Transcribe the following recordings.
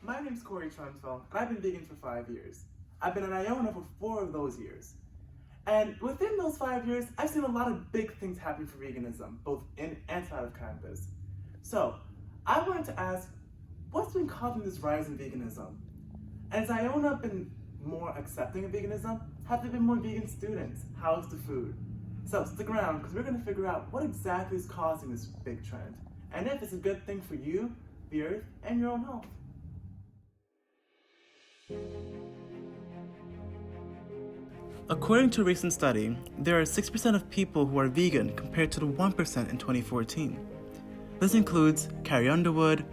My name's Corey Trunfell, and I've been vegan for 5 years. I've been in Iona for 4 of those years. And within those 5 years, I've seen a lot of big things happen for veganism, both in and outside of campus. So, I wanted to ask, what's been causing this rise in veganism? And has Iona been more accepting of veganism? Have there been more vegan students? How's the food? So stick around, because we're going to figure out what exactly is causing this big trend, and if it's a good thing for you, the earth, and your own health. According to a recent study, there are 6% of people who are vegan compared to the 1% in 2014. This includes Carrie Underwood,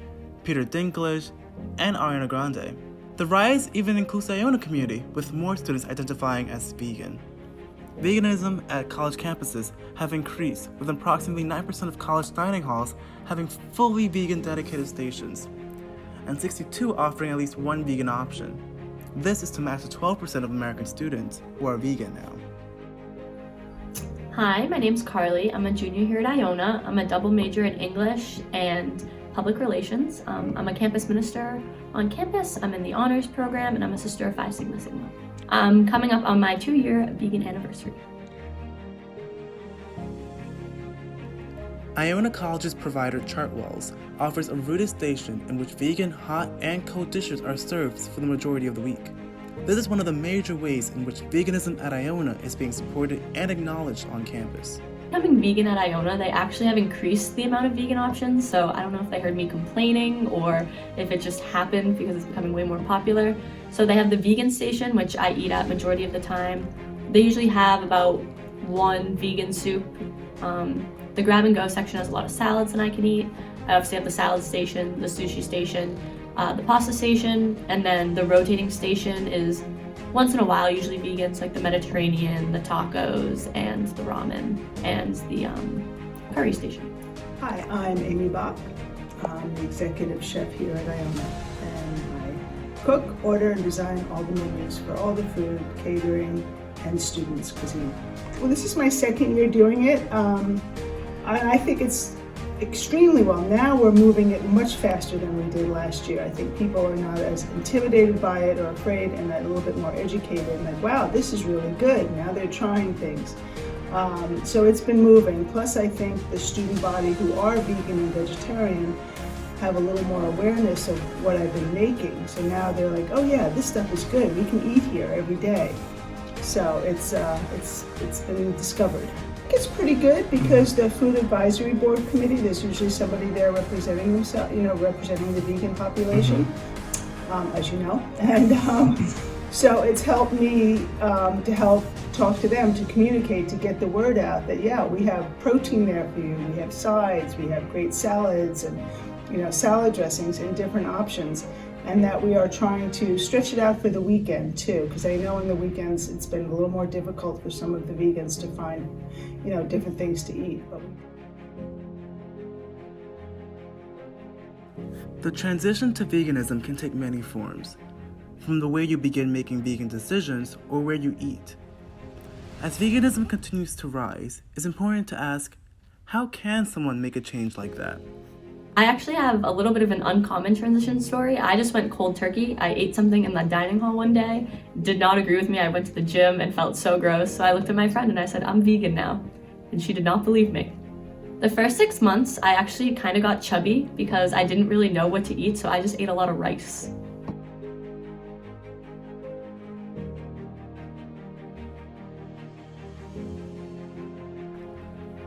Peter Dinklage, and Ariana Grande. The rise even includes the Iona community, with more students identifying as vegan. Veganism at college campuses have increased, with approximately 9% of college dining halls having fully vegan dedicated stations, and 62 offering at least one vegan option. This is to match the 12% of American students who are vegan now. Hi, my name's Carly. I'm a junior here at Iona. I'm a double major in English and public relations. I'm a campus minister on campus. I'm in the honors program, and I'm a sister of Phi Sigma Sigma. I'm coming up on my 2-year vegan anniversary. Iona College's provider Chartwells offers a rooted station in which vegan hot and cold dishes are served for the majority of the week. This is one of the major ways in which veganism at Iona is being supported and acknowledged on campus. Becoming vegan at Iona, they actually have increased the amount of vegan options, so I don't know if they heard me complaining or if it just happened because it's becoming way more popular. So they have the vegan station, which I eat at majority of the time. They usually have about one vegan soup. The grab and go section has a lot of salads that I can eat. I obviously have the salad station, the sushi station, the pasta station, and then the rotating station is once in a while usually vegan, so like the Mediterranean, the tacos, and the ramen, and the curry station. Hi, I'm Amy Bach. I'm the executive chef here at Iona, and I cook, order, and design all the menus for all the food, catering, and students' cuisine. Well, this is my second year doing it. I think it's extremely well. Now we're moving it much faster than we did last year. I think people are not as intimidated by it or afraid, and a little bit more educated, and like, wow, this is really good. Now they're trying things. So it's been moving. Plus, I think the student body who are vegan and vegetarian have a little more awareness of what I've been making. So now they're like, oh yeah, this stuff is good. We can eat here every day. So it's been discovered. It's pretty good because the Food Advisory Board Committee, there's usually somebody there representing themselves, representing the vegan population, as you know. And so it's helped me to help talk to them, to communicate, to get the word out that, yeah, we have protein there for you, we have sides, we have great salads and, salad dressings and different options. And that we are trying to stretch it out for the weekend too, because I know in the weekends it's been a little more difficult for some of the vegans to find, different things to eat. The transition to veganism can take many forms, from the way you begin making vegan decisions or where you eat. As veganism continues to rise, it's important to ask, how can someone make a change like that? I actually have a little bit of an uncommon transition story. I just went cold turkey. I ate something in the dining hall one day, did not agree with me. I went to the gym and felt so gross. So I looked at my friend and I said, I'm vegan now. And she did not believe me. The first 6 months, I actually kind of got chubby because I didn't really know what to eat. So I just ate a lot of rice.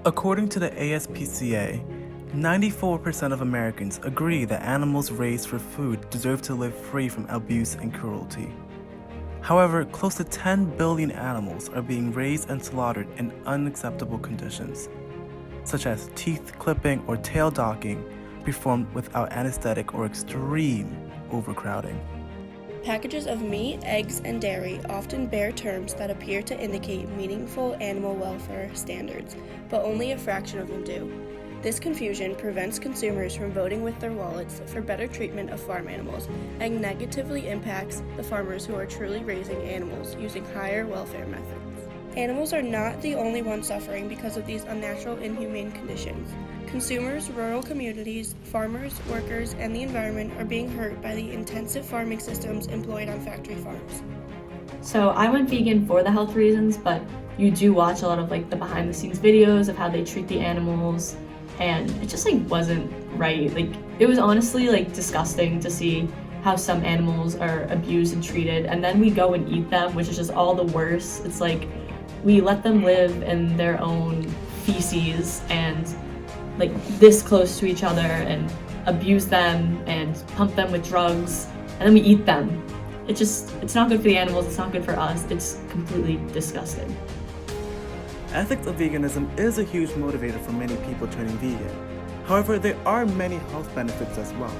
According to the ASPCA, 94% of Americans agree that animals raised for food deserve to live free from abuse and cruelty. However, close to 10 billion animals are being raised and slaughtered in unacceptable conditions, such as teeth clipping or tail docking, performed without anesthetic or extreme overcrowding. Packages of meat, eggs, and dairy often bear terms that appear to indicate meaningful animal welfare standards, but only a fraction of them do. This confusion prevents consumers from voting with their wallets for better treatment of farm animals and negatively impacts the farmers who are truly raising animals using higher welfare methods. Animals are not the only ones suffering because of these unnatural, inhumane conditions. Consumers, rural communities, farmers, workers, and the environment are being hurt by the intensive farming systems employed on factory farms. So I went vegan for the health reasons, but you do watch a lot of like the behind the scenes videos of how they treat the animals, and it just like wasn't right. Like it was honestly like disgusting to see how some animals are abused and treated, and then we go and eat them, which is just all the worse. It's like we let them live in their own feces and like this close to each other and abuse them and pump them with drugs, and then we eat them. It's not good for the animals, it's not good for us, it's completely disgusting. Ethics of veganism is a huge motivator for many people turning vegan. However, there are many health benefits as well.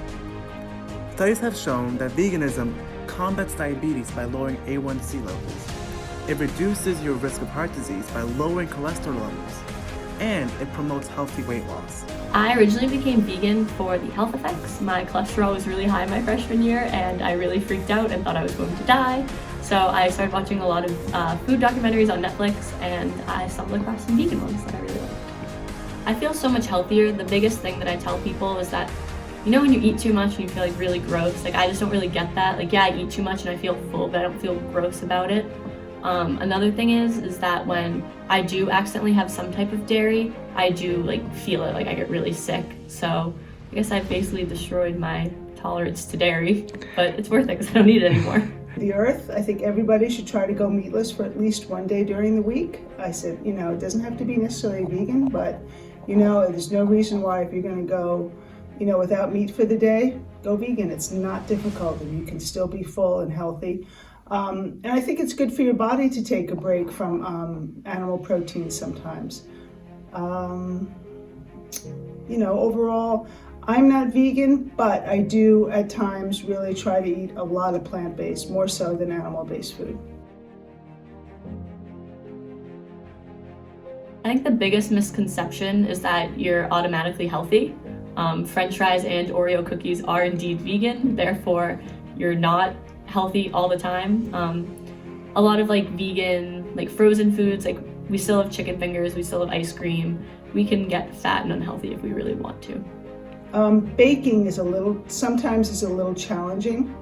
Studies have shown that veganism combats diabetes by lowering A1C levels. It reduces your risk of heart disease by lowering cholesterol levels, and it promotes healthy weight loss. I originally became vegan for the health effects. My cholesterol was really high my freshman year, and I really freaked out and thought I was going to die. So I started watching a lot of food documentaries on Netflix, and I stumbled across some vegan ones that I really liked. I feel so much healthier. The biggest thing that I tell people is that, you know, when you eat too much and you feel like really gross, like I just don't really get that. Like, yeah, I eat too much and I feel full, but I don't feel gross about it. Another thing is that when I do accidentally have some type of dairy, I do like feel it, like I get really sick. So I guess I've basically destroyed my tolerance to dairy, but it's worth it because I don't need it anymore. The earth, I think everybody should try to go meatless for at least one day during the week. I said, you know, it doesn't have to be necessarily vegan, but you know, there's no reason why if you're going to go, you know, without meat for the day, go vegan. It's not difficult and you can still be full and healthy. And I think it's good for your body to take a break from animal protein sometimes. You know, overall, I'm not vegan, but I do at times really try to eat a lot of plant-based, more so than animal-based food. I think the biggest misconception is that you're automatically healthy. French fries and Oreo cookies are indeed vegan, therefore you're not healthy all the time. A lot of like vegan, like frozen foods, like we still have chicken fingers, we still have ice cream. We can get fat and unhealthy if we really want to. Baking is sometimes a little challenging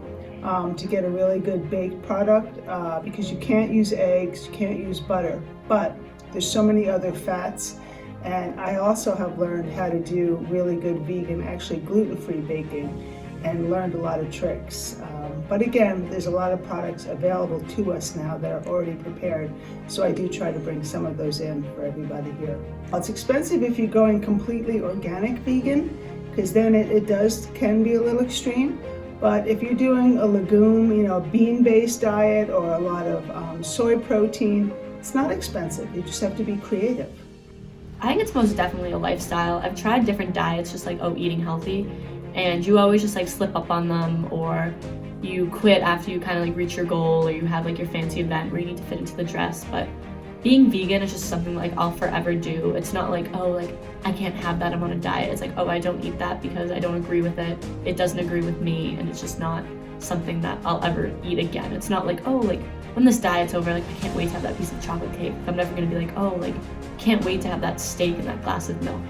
to get a really good baked product because you can't use eggs, you can't use butter, but there's so many other fats. And I also have learned how to do really good vegan, actually gluten-free baking, and learned a lot of tricks. But again, there's a lot of products available to us now that are already prepared, so I do try to bring some of those in for everybody here. It's expensive if you're going completely organic vegan, because then it can be a little extreme. But if you're doing a legume, you know, bean-based diet or a lot of soy protein, it's not expensive. You just have to be creative. I think it's most definitely a lifestyle. I've tried different diets, just like, eating healthy, and you always just like slip up on them, or you quit after you kind of like reach your goal, or you have like your fancy event where you need to fit into the dress. But being vegan is just something like I'll forever do. It's not like, I can't have that, I'm on a diet. It's like, I don't eat that because I don't agree with it. It doesn't agree with me, and it's just not something that I'll ever eat again. It's not like, when this diet's over, like I can't wait to have that piece of chocolate cake. I'm never gonna be like, can't wait to have that steak and that glass of milk.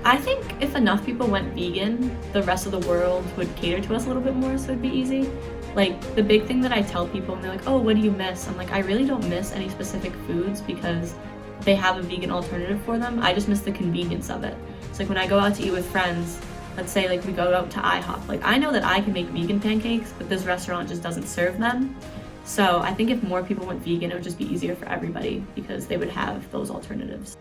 I think if enough people went vegan, the rest of the world would cater to us a little bit more, so it'd be easy. Like, the big thing that I tell people, and they're like, what do you miss? I'm like, I really don't miss any specific foods because they have a vegan alternative for them. I just miss the convenience of it. It's like when I go out to eat with friends, let's say like we go out to IHOP, like I know that I can make vegan pancakes, but this restaurant just doesn't serve them. So I think if more people went vegan, it would just be easier for everybody because they would have those alternatives.